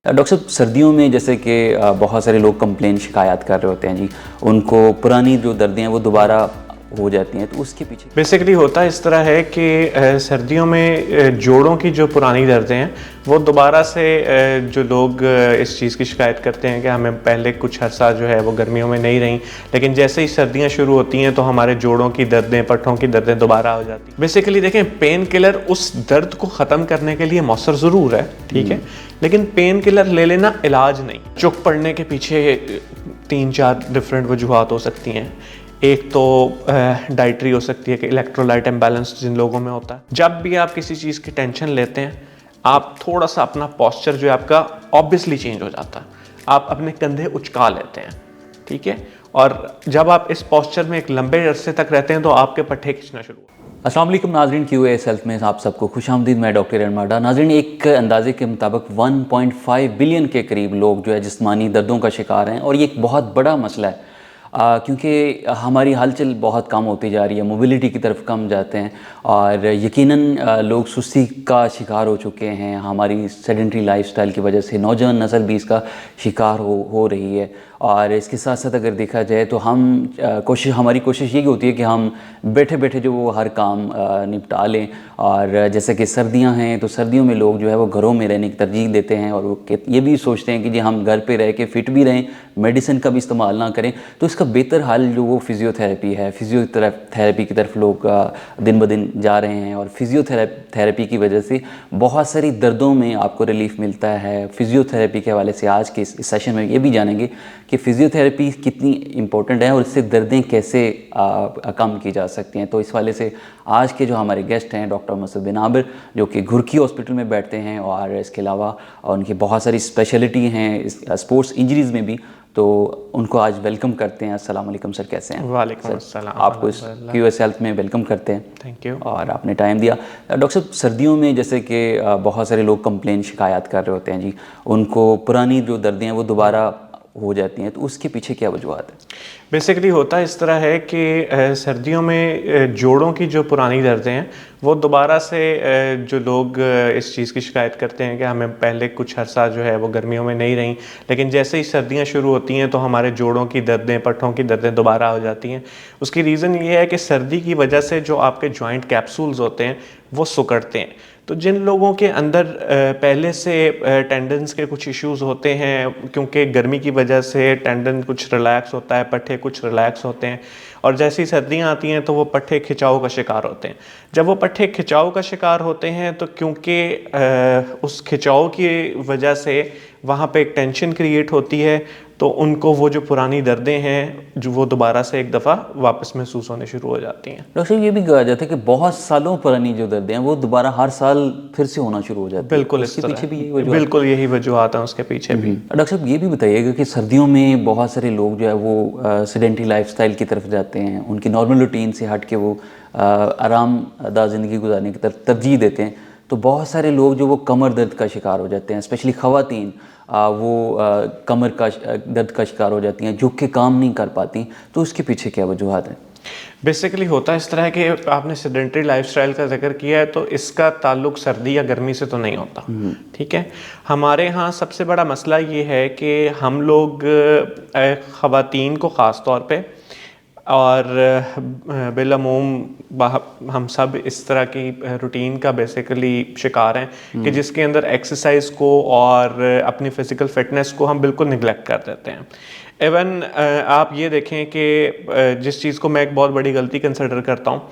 Doctor साहब, सर्दियों में जैसे कि बहुत सारे लोग कंप्लेन शिकायत कर रहे होते हैं जी, उनको पुरानी जो दर्दें हैं वो दोबारा हो जाती हैं, तो उसके पीछे बेसिकली होता इस तरह है कि सर्दियों में जोड़ों की जो पुरानी दर्दें हैं वो दोबारा से जो लोग इस चीज़ की शिकायत करते हैं कि हमें पहले कुछ अर्सा जो है वो गर्मियों में नहीं रही, लेकिन जैसे ही सर्दियां शुरू होती हैं तो हमारे जोड़ों की दर्दें, पट्ठों की दर्दें दोबारा हो जाती हैं। बेसिकली देखें, पेन किलर उस दर्द को ख़त्म करने के लिए मौसर ज़रूर है, ठीक है, लेकिन पेन किलर ले लेना इलाज नहीं। चुक पड़ने के पीछे 3-4 डिफरेंट वजूहात हो सकती हैं। एक तो डाइटरी हो सकती है कि इलेक्ट्रोलाइट इम्बैलेंस जिन लोगों में होता है। जब भी आप किसी चीज़ की टेंशन लेते हैं, आप थोड़ा सा अपना पोस्चर जो है आपका ऑब्वियसली चेंज हो जाता है। आप अपने कंधे उचका लेते हैं, ठीक है, और जब आप इस पोस्चर में एक लंबे अरसे तक रहते हैं तो आपके पट्टे खींचना शुरू होते हैं। अस्सलाम वालेकुम नाज़रीन, QAS हेल्थ में आप सबको खुशामदीद। मैं डॉक्टर रनमाडा। नाज़रीन, एक अंदाजे के मुताबिक 1.5 बिलियन के करीब लोग जो है जिस्मानी दर्दों का शिकार हैं, और ये एक बहुत बड़ा मसला है क्योंकि हमारी हलचल बहुत कम होती जा रही है, मोबिलिटी की तरफ कम जाते हैं, और यकीनन लोग सुस्ती का शिकार हो चुके हैं। हमारी सेडेंटरी लाइफस्टाइल की वजह से नौजवान नस्ल भी इसका शिकार हो रही है। और इसके साथ साथ अगर देखा जाए तो हमारी कोशिश यही होती है कि हम बैठे बैठे जो वो हर काम निपटा लें। और जैसे कि सर्दियां हैं तो सर्दियों में लोग जो है वो घरों में रहने की तरजीह देते हैं, और वो ये भी सोचते हैं कि जी हम घर पे रह के फिट भी रहें, मेडिसिन का भी इस्तेमाल ना करें। तो इसका बेहतर हल जो वो फिज़ियोथेरेपी है, फिज़ियोथेरेपी की तरफ लोग दिन ब दिन जा रहे हैं, और फिज़ियोथेरेपी की वजह से बहुत सारी दर्दों में आपको रिलीफ मिलता है। फिज़ियोथेरेपी के हवाले से आज के इस सेशन में ये भी जानेंगे कि फ़िज़ियोथेरेपी कितनी इम्पोर्टेंट है और इससे दर्दें कैसे कम की जा सकती हैं। तो इस वाले से आज के जो हमारे गेस्ट हैं डॉक्टर मसूद बिन आबिर, जो कि घुर्की हॉस्पिटल में बैठते हैं, और इसके अलावा उनकी बहुत सारी स्पेशलिटी हैं स्पोर्ट्स इंजरीज़ में भी, तो उनको आज वेलकम करते हैं। अस्सलाम वालेकुम सर, कैसे हैं? वालेकुम अस्सलाम। आपको इस QAS हेल्थ में वेलकम करते हैं। Thank you. और आपने टाइम दिया। डॉक्टर साहब, सर्दियों में जैसे कि बहुत सारे लोग कंप्लेन शिकायत कर रहे होते हैं जी, उनको पुरानी जो दर्दें हैं वो दोबारा हो जाती हैं, तो उसके पीछे क्या वजूहत है? बेसिकली होता इस तरह है कि सर्दियों में जोड़ों की जो पुरानी दर्दें हैं वो दोबारा से जो लोग इस चीज़ की शिकायत करते हैं कि हमें पहले कुछ अर्सा जो है वो गर्मियों में नहीं रही, लेकिन जैसे ही सर्दियां शुरू होती हैं तो हमारे जोड़ों की दर्दें, पट्ठों की दर्दें दोबारा हो जाती हैं। उसकी रीज़न ये है कि सर्दी की वजह से जो आपके जॉइंट कैप्सूल्स होते हैं वो सिकुड़ते हैं। तो जिन लोगों के अंदर पहले से टेंडन्स के कुछ इश्यूज होते हैं, क्योंकि गर्मी की वजह से टेंडन कुछ रिलैक्स होता है, पट्टे कुछ रिलैक्स होते हैं, और जैसी सर्दियां आती हैं तो वो पट्टे खिंचाव का शिकार होते हैं। जब वो पट्टे खिंचाव का शिकार होते हैं तो क्योंकि उस खिंचाव की वजह से वहाँ पे एक टेंशन क्रिएट होती है, तो उनको वो जो पुरानी दर्दें हैं जो वो दोबारा से एक दफ़ा वापस महसूस होने शुरू हो जाती हैं। डॉक्टर साहब, ये भी कहा जाता है कि बहुत सालों पुरानी जो दर्दें हैं वो दोबारा हर साल फिर से होना शुरू हो जाती है। बिल्कुल, उसके पीछे भी यही वजह? बिल्कुल यही वजूहत है उसके पीछे भी। डॉक्टर साहब, ये भी बताइएगा कि सर्दियों में बहुत सारे लोग जो है वो सेडेंटरी लाइफस्टाइल की तरफ जाते हैं, उनकी नॉर्मल रूटीन से हट के वो आरामदा ज़िंदगी गुजारने की तरफ तरजीह देते हैं। तो बहुत सारे लोग जो वो कमर दर्द का शिकार हो जाते हैं, स्पेशली ख़वातीन वो कमर का दर्द का शिकार हो जाती हैं, झुक के काम नहीं कर पाती। तो उसके पीछे क्या वजूहत है? बेसिकली होता इस तरह है कि आपने सेडेंटरी लाइफस्टाइल का जिक्र किया है, तो इसका ताल्लुक सर्दी या गर्मी से तो नहीं होता, ठीक है। हमारे यहाँ सबसे बड़ा मसला ये है कि हम लोग ख़वातीन को ख़ास तौर पे और बिलअमूम हम सब इस तरह की रूटीन का बेसिकली शिकार हैं कि जिसके अंदर एक्सरसाइज को और अपनी फ़िज़िकल फ़िटनेस को हम बिल्कुल निगलेक्ट कर देते हैं। इवन आप ये देखें कि जिस चीज़ को मैं एक बहुत बड़ी गलती कंसिडर करता हूँ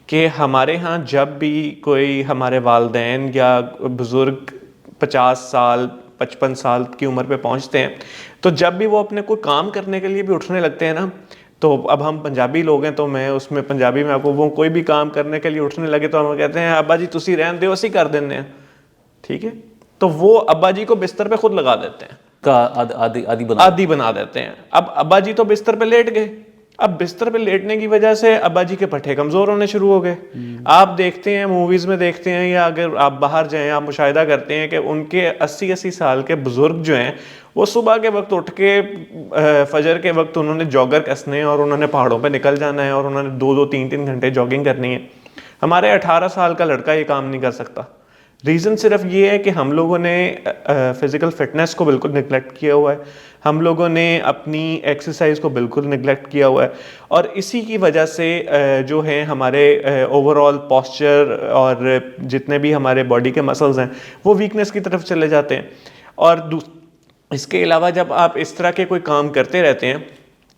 कि हमारे यहाँ जब भी कोई हमारे वालिदैन या बुज़ुर्ग 50 साल 55 साल की उम्र पे पहुँचते हैं, तो जब भी वो अपने कोई काम करने के लिए भी उठने लगते हैं ना, तो अब हम पंजाबी लोग हैं तो मैं उसमें पंजाबी में आपको, वो कोई भी काम करने के लिए उठने लगे तो हम कहते हैं अब्बा जी तुसी रहन दो, असी कर देने हैं, ठीक है। तो वो अब्बा जी को बिस्तर पे खुद लगा देते हैं, आदि बना देते हैं। अब अब्बा जी तो बिस्तर पे लेट गए, अब बिस्तर पे लेटने की वजह से अब्बा जी के पट्टे कमज़ोर होने शुरू हो गए। आप देखते हैं, मूवीज़ में देखते हैं, या अगर आप बाहर जाएं आप मुशाहिदा करते हैं कि उनके 80-80 साल के बुज़ुर्ग जो हैं वो सुबह के वक्त उठ के फजर के वक्त उन्होंने जॉगर कसने और उन्होंने पहाड़ों पे निकल जाना है और उन्होंने 2-2 3-3 घंटे जॉगिंग करनी है। हमारे 18 साल का लड़का ये काम नहीं कर सकता, रीज़न सिर्फ ये है कि हम लोगों ने फिज़िकल फिटनेस को बिल्कुल निगलेक्ट किया हुआ है, हम लोगों ने अपनी एक्सरसाइज को बिल्कुल निगलेक्ट किया हुआ है, और इसी की वजह से जो है हमारे ओवरऑल पॉस्चर और जितने भी हमारे बॉडी के मसल्स हैं वो वीकनेस की तरफ चले जाते हैं। और इसके अलावा जब आप इस तरह के कोई काम करते रहते हैं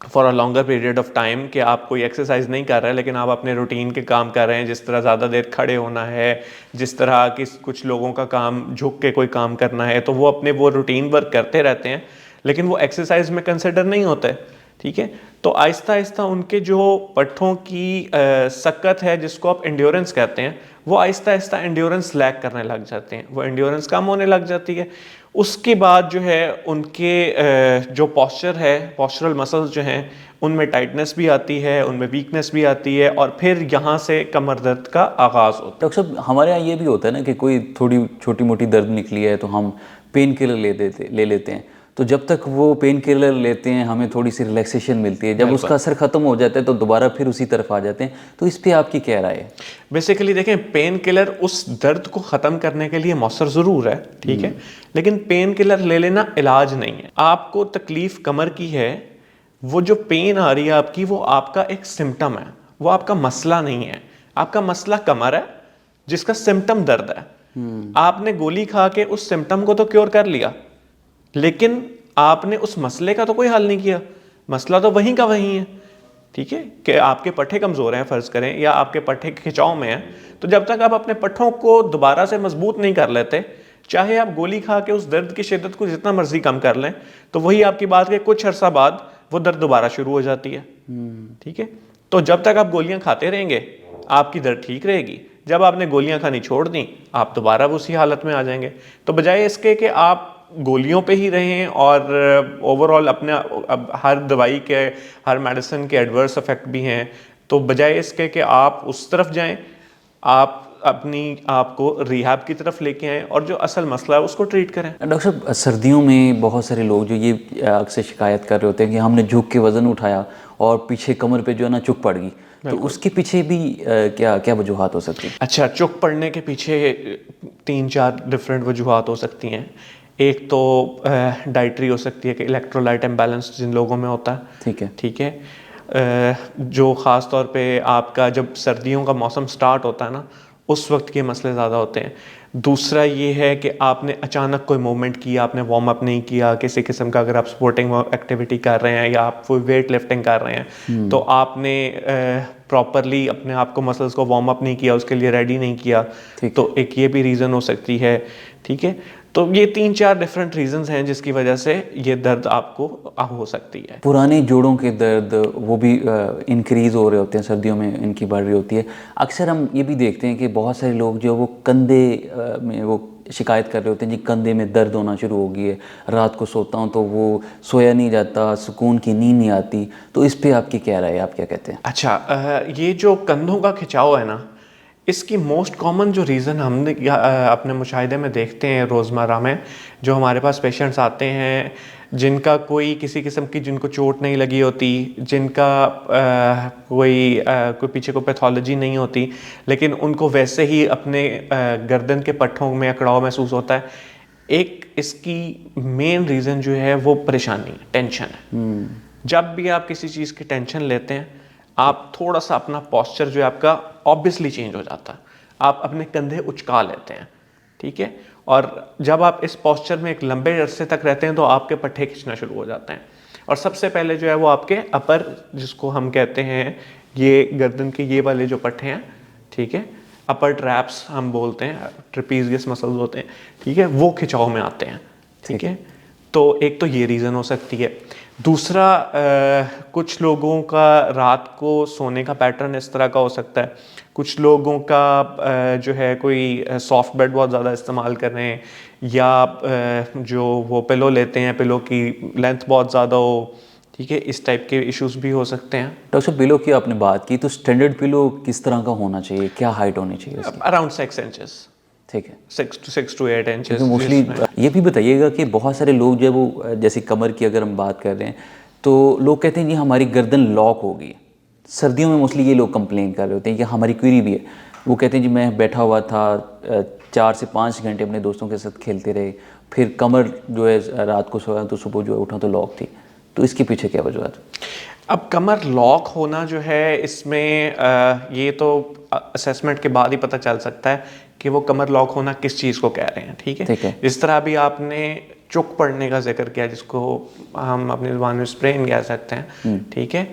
for a longer period of time, कि आप कोई एक्सरसाइज नहीं कर रहे हैं लेकिन आप अपने रूटीन के काम कर रहे हैं, जिस तरह ज़्यादा देर खड़े होना है, जिस तरह कि कुछ लोगों का काम झुक के कोई काम करना है, तो वो अपने वो रूटीन वर्क करते रहते हैं लेकिन वो एक्सरसाइज में कंसिडर नहीं होता है। ठीक है, तो आहिस्ता आहिस्ता उनके जो पट्ठों की सक्कत है, जिसको आप एंड्योरेंस कहते हैं, वो आहिस्ता आहिस्ता एंड्योरेंस लैक करने लग जाते हैं, वो एंड्योरेंस कम होने लग जाती है। उसके बाद जो है उनके जो पॉस्चर है, पॉस्चरल मसल्स जो हैं, उनमें टाइटनेस भी आती है, उनमें वीकनेस भी आती है, और फिर यहाँ से कमर दर्द का आगाज़ होता है। डॉक्टर साहब, हमारे यहाँ ये भी होता है ना कि कोई थोड़ी छोटी मोटी दर्द निकली है तो हम पेन किलर ले लेते हैं, तो जब तक वो पेन किलर लेते हैं हमें थोड़ी सी रिलैक्सेशन मिलती है, जब उसका असर ख़त्म हो जाता है तो दोबारा फिर उसी तरफ आ जाते हैं। तो इस पे आपकी क्या राय है? बेसिकली देखें, पेन किलर उस दर्द को ख़त्म करने के लिए मौसर ज़रूर है, ठीक है, लेकिन पेन किलर ले लेना इलाज नहीं है। आपको तकलीफ़ कमर की है, वो जो पेन आ रही है आपकी, वो आपका एक सिम्टम है, वो आपका मसला नहीं है। आपका मसला कमर है जिसका सिम्टम दर्द है। आपने गोली खा के उस सिम्टम को तो क्योर कर लिया, लेकिन आपने उस मसले का तो कोई हल नहीं किया। मसला तो वहीं का वहीं है। ठीक है, कि आपके पट्ठे कमज़ोर हैं फ़र्ज़ करें, या आपके पट्ठे खिंचाव में हैं, तो जब तक आप अपने पट्ठों को दोबारा से मजबूत नहीं कर लेते, चाहे आप गोली खा के उस दर्द की शिद्दत को जितना मर्जी कम कर लें, तो वही आपकी बात के कुछ अर्सा बाद वो दर्द दोबारा शुरू हो जाती है। ठीक है, तो जब तक आप गोलियां खाते रहेंगे आपकी दर्द ठीक रहेगी। जब आपने गोलियां खानी छोड़ दी, आप दोबारा उसी हालत में आ जाएंगे। तो बजाय इसके कि आप गोलियों पे ही रहें और ओवरऑल अपने, अब हर दवाई के, हर मेडिसिन के एडवर्स इफेक्ट भी हैं, तो बजाय इसके कि आप उस तरफ जाएं, आप अपनी आप को रिहैब की तरफ लेके आएँ और जो असल मसला है उसको ट्रीट करें। डॉक्टर साहब, सर्दियों में बहुत सारे लोग जो ये अक्सर शिकायत कर रहे होते हैं कि हमने झुक के वज़न उठाया और पीछे कमर पे जो है ना चुक पड़ गई, तो उसके पीछे भी क्या क्या वजूहात हो सकती है? अच्छा, चुक पड़ने के पीछे 3-4 डिफरेंट वजूहात हो सकती हैं। एक तो डाइटरी हो सकती है कि इलेक्ट्रोलाइट इम्बैलेंस जिन लोगों में होता है। ठीक है, जो ख़ास तौर पे आपका जब सर्दियों का मौसम स्टार्ट होता है ना, उस वक्त के मसले ज़्यादा होते हैं। दूसरा ये है कि आपने अचानक कोई मूवमेंट किया, आपने वार्म अप नहीं किया किसी किस्म का, अगर आप स्पोर्टिंग एक्टिविटी कर रहे हैं या आप कोई वेट लिफ्टिंग कर रहे हैं, तो आपने प्रॉपरली अपने आप को, मसल्स को वार्म अप नहीं किया, उसके लिए रेडी नहीं किया, तो एक ये भी रीज़न हो सकती है। ठीक है, तो ये 3-4 डिफरेंट रीजंस हैं जिसकी वजह से ये दर्द आपको हो सकती है। पुराने जोड़ों के दर्द वो भी इंक्रीज़ हो रहे होते हैं, सर्दियों में इनकी बढ़ रही होती है। अक्सर हम ये भी देखते हैं कि बहुत सारे लोग जो वो कंधे में वो शिकायत कर रहे होते हैं जी, कंधे में दर्द होना शुरू हो गई है, रात को सोता हूँ तो वो सोया नहीं जाता, सुकून की नींद नहीं आती। तो इस पर आपकी क्या राय है, आप क्या कहते हैं? अच्छा, ये जो कंधों का खिंचाव है ना, इसकी मोस्ट कॉमन जो रीज़न हमने अपने मुशाहिदे में देखते हैं रोज़मर्रा में, जो हमारे पास पेशेंट्स आते हैं जिनका कोई किसी किस्म की, जिनको चोट नहीं लगी होती, जिनका कोई पीछे को पैथोलॉजी नहीं होती, लेकिन उनको वैसे ही अपने गर्दन के पट्ठों में अकड़ाव महसूस होता है, एक इसकी मेन रीज़न जो है वो परेशानी है, टेंशन है। जब भी आप किसी चीज़ की टेंशन लेते हैं, आप थोड़ा सा अपना पॉस्चर जो है आपका ऑब्वियसली चेंज हो जाता है, आप अपने कंधे उचका लेते हैं। ठीक है, और जब आप इस पॉस्चर में एक लंबे अरसे तक रहते हैं तो आपके पट्टे खींचना शुरू हो जाते हैं, और सबसे पहले जो है वो आपके अपर, जिसको हम कहते हैं, ये गर्दन के ये वाले जो पट्टे हैं, ठीक है, अपर ट्रैप्स हम बोलते हैं, ट्रेपीजियस मसल्स होते हैं, ठीक है, वो खिंचाव में आते हैं। ठीक है, तो एक तो ये रीज़न हो सकती है। दूसरा, कुछ लोगों का रात को सोने का पैटर्न इस तरह का हो सकता है, कुछ लोगों का जो है कोई सॉफ्ट बेड बहुत ज़्यादा इस्तेमाल कर रहे हैं, या जो वो पिलो लेते हैं, पिलो की लेंथ बहुत ज़्यादा हो। ठीक है, इस टाइप के इश्यूज भी हो सकते हैं। डॉक्टर साहब, पिलो की आपने बात की, तो स्टैंडर्ड पिलो किस तरह का होना चाहिए, क्या हाइट होनी चाहिए उसकी? Around 6 inches. ठीक है, 6 to 8 इंचेस। मोस्टली ये भी बताइएगा कि बहुत सारे लोग जब वो, जैसे कमर की अगर हम बात कर रहे हैं, तो लोग कहते हैं जी हमारी गर्दन लॉक हो गई। सर्दियों में मोस्टली ये लोग कंप्लेन कर रहे होते हैं कि हमारी क्वेरी भी है, वो कहते हैं जी मैं बैठा हुआ था 4 से 5 घंटे अपने दोस्तों के साथ खेलते रहे, फिर कमर जो है रात को सोया तो सुबह जो है उठा तो लॉक थी। तो इसके पीछे क्या वजूहत? अब कमर लॉक होना जो है इसमें ये तो असेसमेंट के बाद ही पता चल सकता है कि वो कमर लॉक होना किस चीज़ को कह रहे हैं। ठीक है, जिस तरह अभी आपने चुक पड़ने का जिक्र किया, जिसको हम अपनी ज़ुबान में स्प्रेन कह सकते हैं। ठीक है,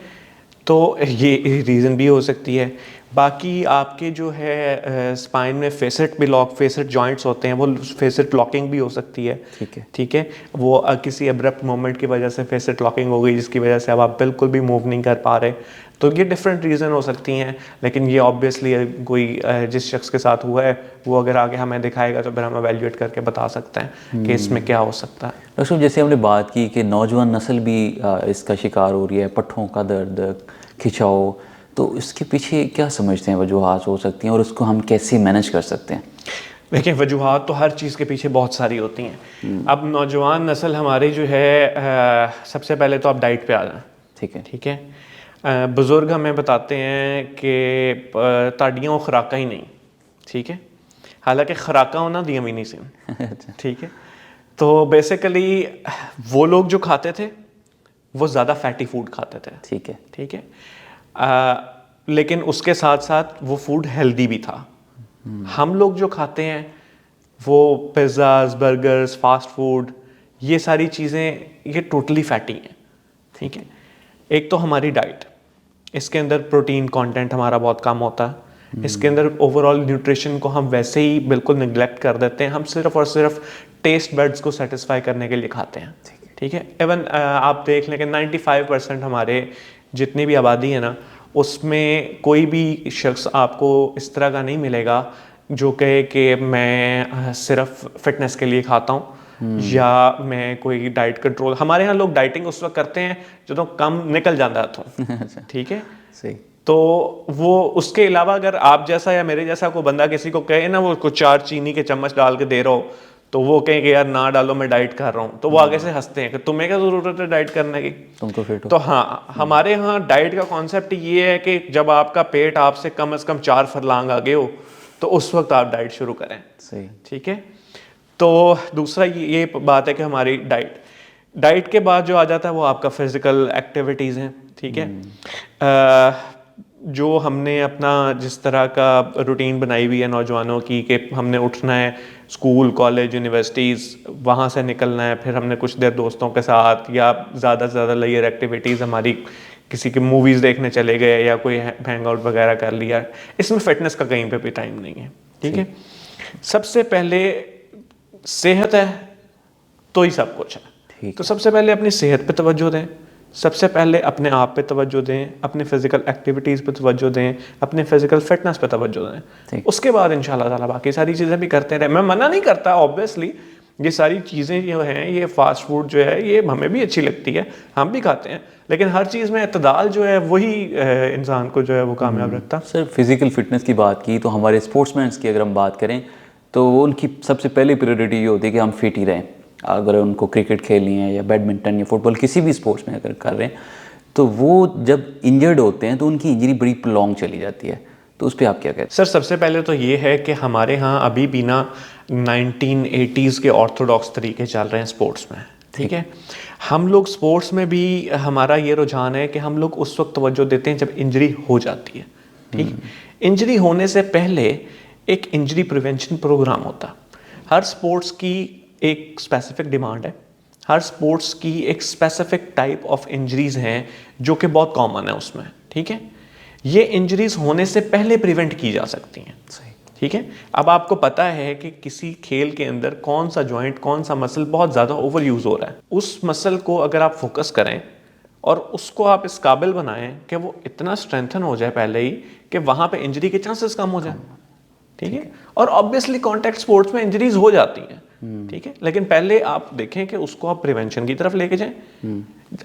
तो ये रीज़न भी हो सकती है। बाकी आपके जो है स्पाइन में फेसेट भी लॉक, फेसेट जॉइंट्स होते हैं, वो फेसेट लॉकिंग भी हो सकती है। ठीक है, वो किसी अब्रप्ट मोमेंट की वजह से फेसेट लॉकिंग हो गई, जिसकी वजह से अब आप बिल्कुल भी मूव नहीं कर पा रहे। तो ये डिफरेंट रीज़न हो सकती हैं, लेकिन ये ऑब्वियसली कोई जिस शख्स के साथ हुआ है वो अगर आगे हमें दिखाएगा तो फिर हम एवेल्यूएट करके बता सकते हैं कि इसमें क्या हो सकता है। डॉक्टर साहब, जैसे हमने बात की कि नौजवान नस्ल भी इसका शिकार हो रही है, पट्ठों का दर्द, खिंचाव, तो इसके पीछे क्या समझते हैं वजूहात हो सकती हैं और उसको हम कैसे मैनेज कर सकते हैं? देखिए, वजूहात तो हर चीज़ के पीछे बहुत सारी होती हैं। अब नौजवान नस्ल हमारी जो है सबसे पहले तो आप डाइट पे आ जाएं। ठीक है, बुज़ुर्ग हमें बताते हैं कि ताड़ियों खुराका ही नहीं। ठीक है, हालांकि खुराका होना दी अमीनी से। ठीक है, तो बेसिकली वो लोग जो खाते थे वो ज़्यादा फैटी फूड खाते थे। ठीक है, लेकिन उसके साथ साथ वो फूड हेल्दी भी था। हम लोग जो खाते हैं वो पिज़्ज़ाज़, बर्गर्स, फास्ट फूड, ये सारी चीज़ें ये टोटली फैटी हैं। ठीक है, एक तो हमारी डाइट, इसके अंदर प्रोटीन कंटेंट हमारा बहुत कम होता है। इसके अंदर ओवरऑल न्यूट्रिशन को हम वैसे ही बिल्कुल निगलेक्ट कर देते हैं। हम सिर्फ और सिर्फ टेस्ट बड्स को सेटिस्फाई करने के लिए खाते हैं। ठीक है, इवन आप देख लें कि 95% हमारे जितनी भी आबादी है ना, उसमें कोई भी शख्स आपको इस तरह का नहीं मिलेगा जो कहे कि मैं सिर्फ फिटनेस के लिए खाता हूँ या मैं कोई डाइट कंट्रोल। हमारे यहाँ लोग डाइटिंग उस वक्त करते हैं जो तो कम निकल जाता है। ठीक है, सही। तो वो उसके अलावा अगर आप जैसा या मेरे जैसा कोई बंदा किसी को कहे ना वो कुछ 4 चीनी के चम्मच डाल के दे रहा हो, तो वो कहें कि यार ना डालो, मैं डाइट कर रहा हूँ, तो वो आगे से हंसते हैं कि तुम्हें क्या ज़रूरत है डाइट करने की, तुम तो फिट हो। तो हाँ, हमारे यहाँ डाइट का कॉन्सेप्ट ये है कि जब आपका पेट आपसे कम से कम 4 फरलांग आगे हो तो उस वक्त आप डाइट शुरू करें। सही। ठीक है, तो दूसरा ये बात है कि हमारी डाइट के बाद जो आ जाता है वो आपका फिजिकल एक्टिविटीज़ हैं। ठीक है, जो हमने अपना जिस तरह का रूटीन बनाई हुई है नौजवानों की कि हमने उठना है, स्कूल, कॉलेज, यूनिवर्सिटीज़, वहाँ से निकलना है, फिर हमने कुछ देर दोस्तों के साथ या ज़्यादा से ज़्यादा लेयर एक्टिविटीज़ हमारी, किसी की मूवीज़ देखने चले गए या कोई हैंग आउट वगैरह कर लिया, इसमें फ़िटनेस का कहीं पे भी टाइम नहीं है। ठीक है, सबसे पहले सेहत है तो ही सब कुछ है। तो सबसे पहले अपनी सेहत पे तवज्जो दें, सबसे पहले अपने आप पे तवज्जो दें, अपने फिजिकल एक्टिविटीज़ पे तवज्जो दें, अपने फिजिकल फिटनेस पे तवज्जो दें। उसके बाद इंशाल्लाह ताला बाकी सारी चीज़ें भी करते रहें। मैं मना नहीं करता, ऑब्वियसली ये सारी चीज़ें जो हैं, ये फास्ट फूड जो है ये हमें भी अच्छी लगती है, हम भी खाते हैं, लेकिन हर चीज़ में इत्तदाल जो है वही इंसान को जो है वो कामयाब रखता। सर, फिज़िकल फिटनेस की बात की तो हमारे स्पोर्ट्समैन की अगर हम बात करें तो उनकी सबसे पहली प्रायोरिटी ये होती है कि हम फिट ही रहें। अगर उनको क्रिकेट खेलनी है या बैडमिंटन या फुटबॉल किसी भी स्पोर्ट्स में अगर कर रहे हैं, तो वो जब इंजर्ड होते हैं तो उनकी इंजरी बड़ी प्रोलॉन्ग चली जाती है, तो उस पर आप क्या कहते हैं? सर, सबसे पहले तो ये है कि हमारे यहाँ अभी भी ना 1980s के ऑर्थोडॉक्स तरीके चल रहे हैं स्पोर्ट्स में। ठीक है, हम लोग स्पोर्ट्स में भी हमारा ये रुझान है कि हम लोग उस वक्त तवज्जो देते हैं जब इंजरी हो जाती है। ठीक है, इंजरी होने से पहले एक इंजरी प्रिवेंशन प्रोग्राम होता है। हर स्पोर्ट्स की एक स्पेसिफिक डिमांड है, हर स्पोर्ट्स की एक स्पेसिफिक टाइप ऑफ इंजरीज हैं जो कि बहुत कॉमन है उसमें। ठीक है, ये इंजरीज होने से पहले प्रिवेंट की जा सकती हैं। ठीक है, अब आपको पता है कि किसी खेल के अंदर कौन सा जॉइंट, कौन सा मसल बहुत ज़्यादा ओवर यूज़ हो रहा है, उस मसल को अगर आप फोकस करें और उसको आप इस काबिल बनाएं कि वो इतना स्ट्रेंथन हो जाए पहले ही कि वहाँ पे इंजरी के चांसेस कम हो जाए। ठीक है, और ऑब्वियसली कॉन्टैक्ट स्पोर्ट्स में इंजरीज हो जाती हैं। ठीक है, लेकिन पहले आप देखें कि उसको आप प्रिवेंशन की तरफ लेके जाएं।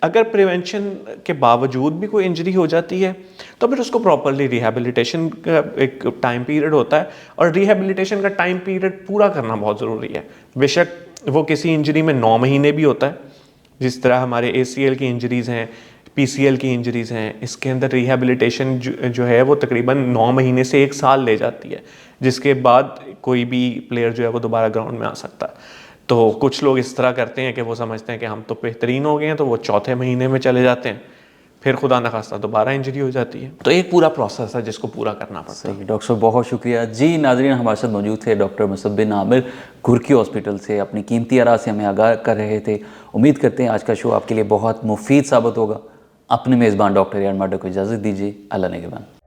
अगर प्रिवेंशन के बावजूद भी कोई इंजरी हो जाती है तो फिर उसको प्रॉपरली रिहैबिलिटेशन का एक टाइम पीरियड होता है, और रिहैबिलिटेशन का टाइम पीरियड पूरा करना बहुत ज़रूरी है। बेशक वो किसी इंजरी में 9 महीने भी होता है, जिस तरह हमारे ACL की इंजरीज़ हैं PCL की इंजरीज़ हैं, इसके अंदर रिहैबिलिटेशन जो है वो तकरीबन 9 महीने से 1 साल ले जाती है, जिसके बाद कोई भी प्लेयर जो है वो दोबारा ग्राउंड में आ सकता है। तो कुछ लोग इस तरह करते हैं कि वो समझते हैं कि हम तो बेहतरीन हो गए हैं, तो वो चौथे महीने में चले जाते हैं, फिर खुदा न खास्ता दोबारा इंजरी हो जाती है। तो एक पूरा प्रोसेस है जिसको पूरा करना पड़ता है। सही, डॉक्टर साहब बहुत शुक्रिया जी। नाज़रीन, हमारे साथ मौजूद थे डॉक्टर मुसब्बिन आमिर, घुर्की हॉस्पिटल से अपनी कीमती आरा से हमें आगाह कर रहे थे। उम्मीद करते हैं आज का शो आपके लिए बहुत मुफीद साबित होगा। अपने मेज़बान डॉक्टर यार माडा को इजाज़त दीजिए। अल्लाह निगहबान।